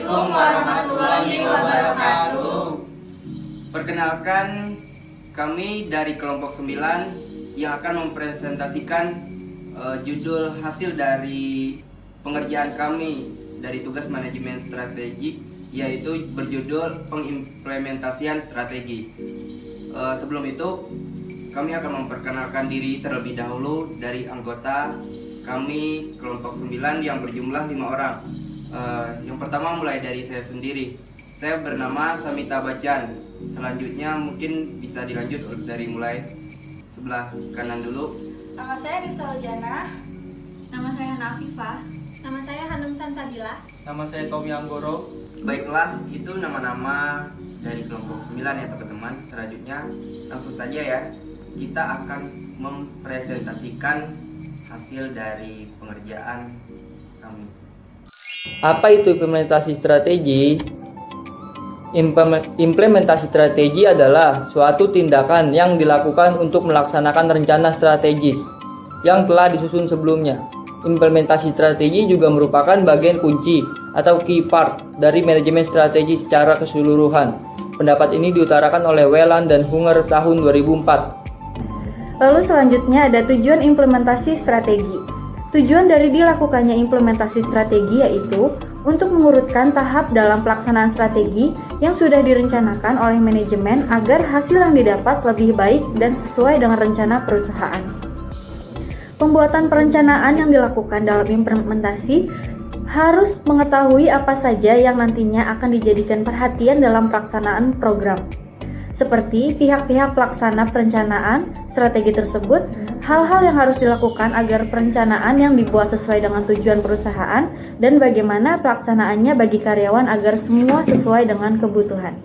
Assalamualaikum warahmatullahi wabarakatuh. Perkenalkan, kami dari kelompok 9 yang akan mempresentasikan judul hasil dari pengerjaan kami dari tugas manajemen strategi, yaitu berjudul pengimplementasian strategi. Sebelum itu, kami akan memperkenalkan diri terlebih dahulu dari anggota kami kelompok 9 yang berjumlah 5 orang. Yang pertama mulai dari saya sendiri. Saya bernama Samita Bacan. Selanjutnya mungkin bisa dilanjut dari mulai sebelah kanan dulu. Nama saya Rifta Jana. Nama saya Nafifah. Nama saya Hanum Sansadila. Nama saya Tommy Anggoro. Baiklah, itu nama-nama dari kelompok 9 ya teman-teman. Selanjutnya langsung saja ya, kita akan mempresentasikan hasil dari pengerjaan kami. Apa itu implementasi strategi? Implementasi strategi adalah suatu tindakan yang dilakukan untuk melaksanakan rencana strategis yang telah disusun sebelumnya. Implementasi strategi juga merupakan bagian kunci atau key part dari manajemen strategi secara keseluruhan. Pendapat ini diutarakan oleh Whelan dan Hunger tahun 2004. Lalu selanjutnya ada tujuan implementasi strategi. Tujuan dari dilakukannya implementasi strategi yaitu untuk mengurutkan tahap dalam pelaksanaan strategi yang sudah direncanakan oleh manajemen agar hasil yang didapat lebih baik dan sesuai dengan rencana perusahaan. Pembuatan perencanaan yang dilakukan dalam implementasi harus mengetahui apa saja yang nantinya akan dijadikan perhatian dalam pelaksanaan program. Seperti pihak-pihak pelaksana perencanaan strategi tersebut, hal-hal yang harus dilakukan agar perencanaan yang dibuat sesuai dengan tujuan perusahaan dan bagaimana pelaksanaannya bagi karyawan agar semua sesuai dengan kebutuhan.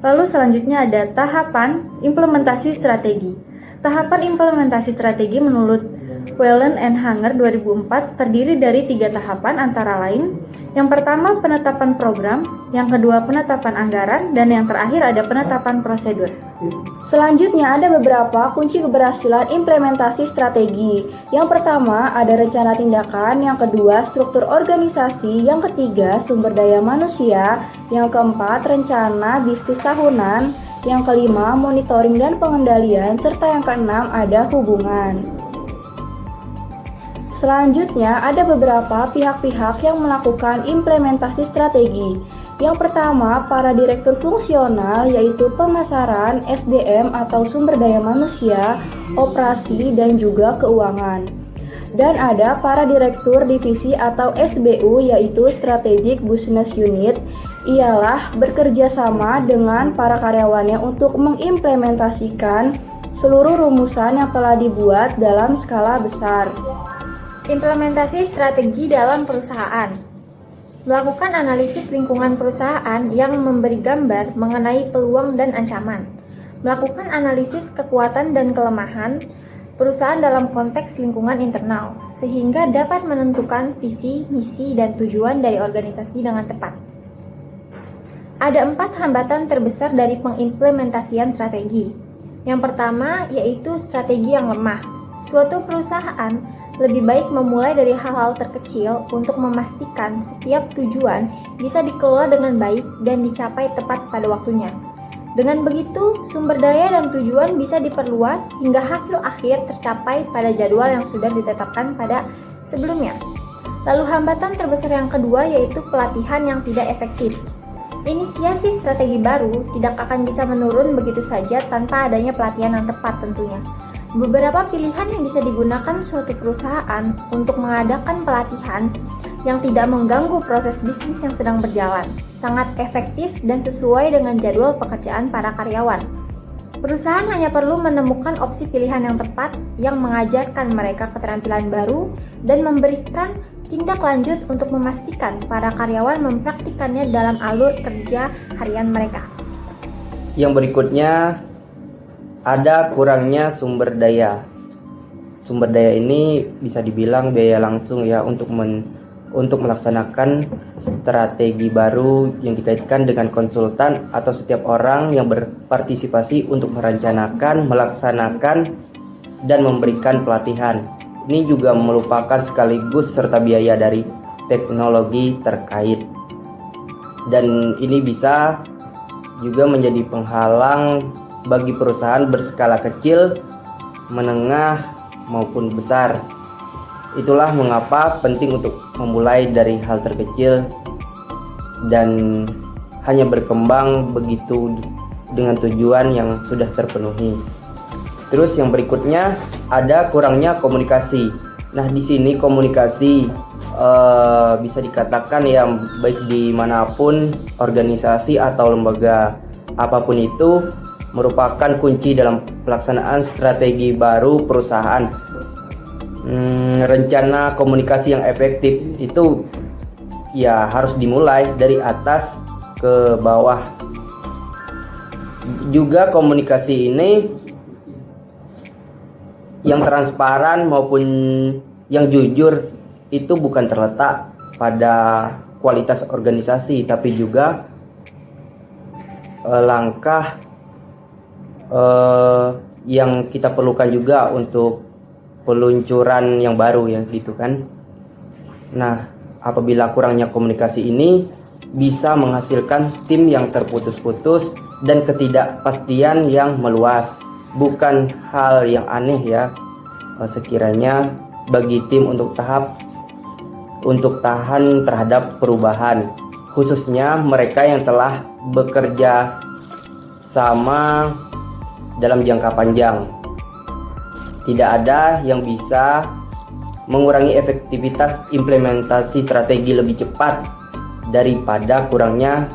Lalu selanjutnya ada tahapan implementasi strategi. Tahapan implementasi strategi menurut Whelan and Hunger 2004 terdiri dari 3 tahapan antara lain. Yang pertama penetapan program, yang kedua penetapan anggaran, dan yang terakhir ada penetapan prosedur. Selanjutnya ada beberapa kunci keberhasilan implementasi strategi. Yang pertama ada rencana tindakan, yang kedua struktur organisasi, yang ketiga sumber daya manusia, yang keempat rencana bisnis tahunan, yang kelima monitoring dan pengendalian, serta yang keenam ada hubungan. Selanjutnya, ada beberapa pihak-pihak yang melakukan implementasi strategi. Yang pertama, para direktur fungsional yaitu pemasaran, SDM atau sumber daya manusia, operasi, dan juga keuangan. Dan ada para direktur divisi atau SBU yaitu Strategic Business Unit, ialah bekerja sama dengan para karyawannya untuk mengimplementasikan seluruh rumusan yang telah dibuat dalam skala besar. Implementasi strategi dalam perusahaan. Melakukan analisis lingkungan perusahaan yang memberi gambar mengenai peluang dan ancaman. Melakukan analisis kekuatan dan kelemahan perusahaan dalam konteks lingkungan internal, sehingga dapat menentukan visi, misi, dan tujuan dari organisasi dengan tepat. Ada 4 hambatan terbesar dari pengimplementasian strategi. Yang pertama yaitu strategi yang lemah. Suatu perusahaan lebih baik memulai dari hal-hal terkecil untuk memastikan setiap tujuan bisa dikelola dengan baik dan dicapai tepat pada waktunya. Dengan begitu, sumber daya dan tujuan bisa diperluas hingga hasil akhir tercapai pada jadwal yang sudah ditetapkan pada sebelumnya. Lalu hambatan terbesar yang kedua yaitu pelatihan yang tidak efektif. Inisiasi strategi baru tidak akan bisa menurun begitu saja tanpa adanya pelatihan yang tepat tentunya. Beberapa pilihan yang bisa digunakan suatu perusahaan untuk mengadakan pelatihan yang tidak mengganggu proses bisnis yang sedang berjalan, sangat efektif dan sesuai dengan jadwal pekerjaan para karyawan. Perusahaan hanya perlu menemukan opsi pilihan yang tepat yang mengajarkan mereka keterampilan baru dan memberikan tindak lanjut untuk memastikan para karyawan mempraktikannya dalam alur kerja harian mereka. Yang berikutnya ada kurangnya sumber daya. Sumber daya ini bisa dibilang biaya langsung ya untuk melaksanakan strategi baru yang dikaitkan dengan konsultan atau setiap orang yang berpartisipasi untuk merencanakan, melaksanakan, dan memberikan pelatihan. Ini juga melupakan sekaligus serta biaya dari teknologi terkait. Dan ini bisa juga menjadi penghalang bagi perusahaan berskala kecil, menengah, maupun besar. Itulah mengapa penting untuk memulai dari hal terkecil dan hanya berkembang begitu dengan tujuan yang sudah terpenuhi. Terus yang berikutnya ada kurangnya komunikasi. Nah, di sini komunikasi bisa dikatakan ya baik dimanapun organisasi atau lembaga apapun itu merupakan kunci dalam pelaksanaan strategi baru perusahaan. Rencana komunikasi yang efektif itu ya harus dimulai dari atas ke bawah. Juga komunikasi ini yang transparan maupun yang jujur itu bukan terletak pada kualitas organisasi, tapi juga langkah yang kita perlukan juga untuk peluncuran yang baru ya gitu kan. Nah, apabila kurangnya komunikasi ini bisa menghasilkan tim yang terputus-putus dan ketidakpastian yang meluas. Bukan hal yang aneh ya sekiranya bagi tim untuk tahan terhadap perubahan, khususnya mereka yang telah bekerja sama dalam jangka panjang. Tidak ada yang bisa mengurangi efektivitas implementasi strategi lebih cepat daripada kurangnya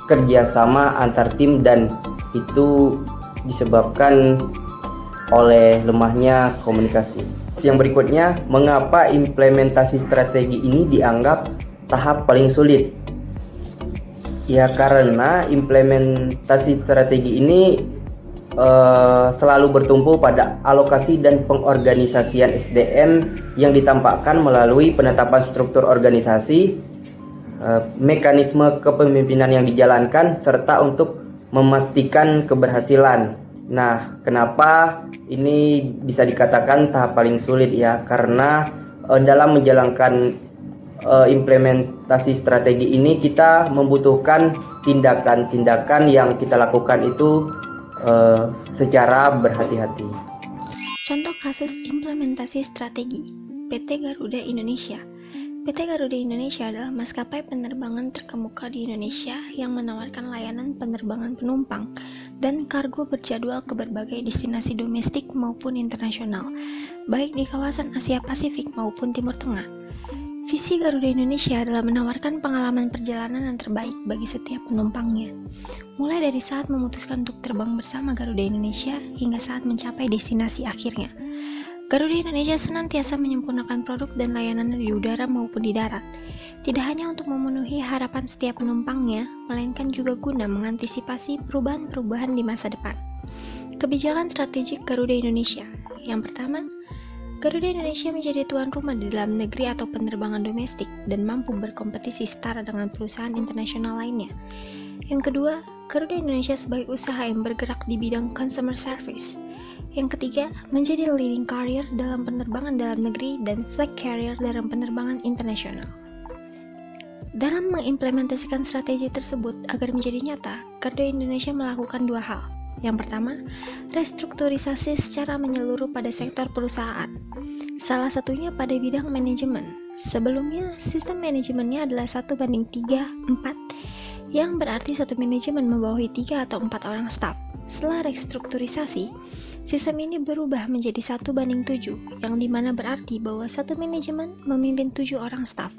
kerjasama antar tim, dan itu disebabkan oleh lemahnya komunikasi. Yang berikutnya, mengapa implementasi strategi ini dianggap tahap paling sulit? Ya karena implementasi strategi ini selalu bertumpu pada alokasi dan pengorganisasian SDM yang ditampakkan melalui penetapan struktur organisasi, mekanisme kepemimpinan yang dijalankan, serta untuk memastikan keberhasilan. Nah, kenapa ini bisa dikatakan tahap paling sulit ya? Karena dalam menjalankan implementasi strategi ini kita membutuhkan tindakan-tindakan yang kita lakukan itu secara berhati-hati. Contoh kasus implementasi strategi PT Garuda Indonesia. PT Garuda Indonesia adalah maskapai penerbangan terkemuka di Indonesia yang menawarkan layanan penerbangan penumpang dan kargo berjadwal ke berbagai destinasi domestik maupun internasional, baik di kawasan Asia Pasifik maupun Timur Tengah. Visi Garuda Indonesia adalah menawarkan pengalaman perjalanan yang terbaik bagi setiap penumpangnya, mulai dari saat memutuskan untuk terbang bersama Garuda Indonesia hingga saat mencapai destinasi akhirnya. Garuda Indonesia senantiasa menyempurnakan produk dan layanan di udara maupun di darat, tidak hanya untuk memenuhi harapan setiap penumpangnya, melainkan juga guna mengantisipasi perubahan-perubahan di masa depan. Kebijakan strategik Garuda Indonesia. Yang pertama, Garuda Indonesia menjadi tuan rumah di dalam negeri atau penerbangan domestik dan mampu berkompetisi setara dengan perusahaan internasional lainnya. Yang kedua, Garuda Indonesia sebagai usaha yang bergerak di bidang consumer service. Yang ketiga, menjadi leading carrier dalam penerbangan dalam negeri dan flag carrier dalam penerbangan internasional. Dalam mengimplementasikan strategi tersebut agar menjadi nyata, Garuda Indonesia melakukan dua hal. Yang pertama, restrukturisasi secara menyeluruh pada sektor perusahaan. Salah satunya pada bidang manajemen. Sebelumnya, sistem manajemennya adalah 1:3-4, yang berarti satu manajemen membawahi 3 atau 4 orang staf. Setelah restrukturisasi, sistem ini berubah menjadi 1:7, yang dimana berarti bahwa satu manajemen memimpin 7 orang staf.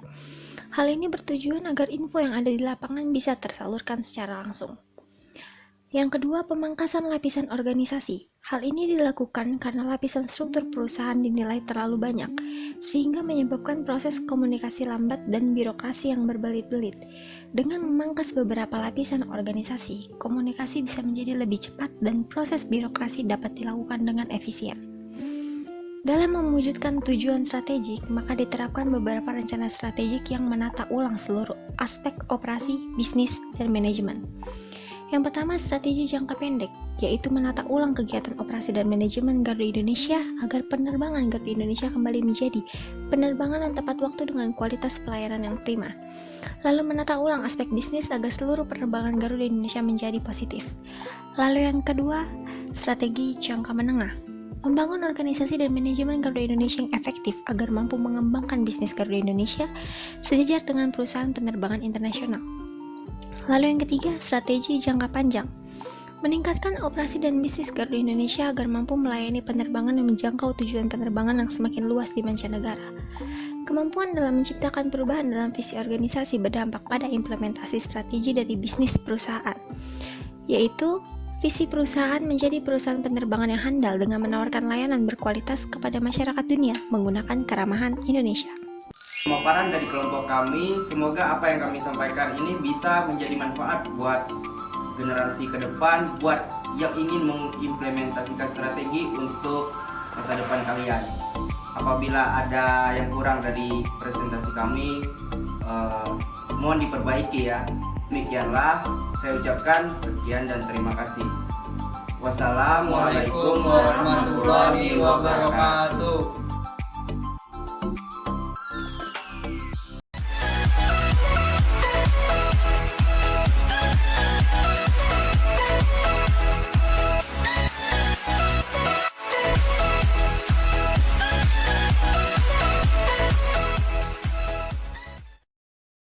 Hal ini bertujuan agar info yang ada di lapangan bisa tersalurkan secara langsung. Yang kedua, pemangkasan lapisan organisasi. Hal ini dilakukan karena lapisan struktur perusahaan dinilai terlalu banyak, sehingga menyebabkan proses komunikasi lambat dan birokrasi yang berbelit-belit. Dengan memangkas beberapa lapisan organisasi, komunikasi bisa menjadi lebih cepat dan proses birokrasi dapat dilakukan dengan efisien. Dalam mewujudkan tujuan strategik, maka diterapkan beberapa rencana strategik yang menata ulang seluruh aspek operasi, bisnis, dan manajemen. Yang pertama, strategi jangka pendek, yaitu menata ulang kegiatan operasi dan manajemen Garuda Indonesia agar penerbangan Garuda Indonesia kembali menjadi penerbangan yang tepat waktu dengan kualitas pelayanan yang prima. Lalu menata ulang aspek bisnis agar seluruh penerbangan Garuda Indonesia menjadi positif. Lalu yang kedua, strategi jangka menengah, membangun organisasi dan manajemen Garuda Indonesia yang efektif agar mampu mengembangkan bisnis Garuda Indonesia sejajar dengan perusahaan penerbangan internasional. Lalu yang ketiga, strategi jangka panjang, meningkatkan operasi dan bisnis Garuda Indonesia agar mampu melayani penerbangan yang menjangkau tujuan penerbangan yang semakin luas di mancanegara. Kemampuan dalam menciptakan perubahan dalam visi organisasi berdampak pada implementasi strategi dari bisnis perusahaan, yaitu visi perusahaan menjadi perusahaan penerbangan yang handal dengan menawarkan layanan berkualitas kepada masyarakat dunia menggunakan keramahan Indonesia. Pemaparan dari kelompok kami, semoga apa yang kami sampaikan ini bisa menjadi manfaat buat generasi ke depan, buat yang ingin mengimplementasikan strategi untuk masa depan kalian. Apabila ada yang kurang dari presentasi kami, mohon diperbaiki ya. Demikianlah saya ucapkan sekian dan terima kasih. Wassalamualaikum warahmatullahi wabarakatuh.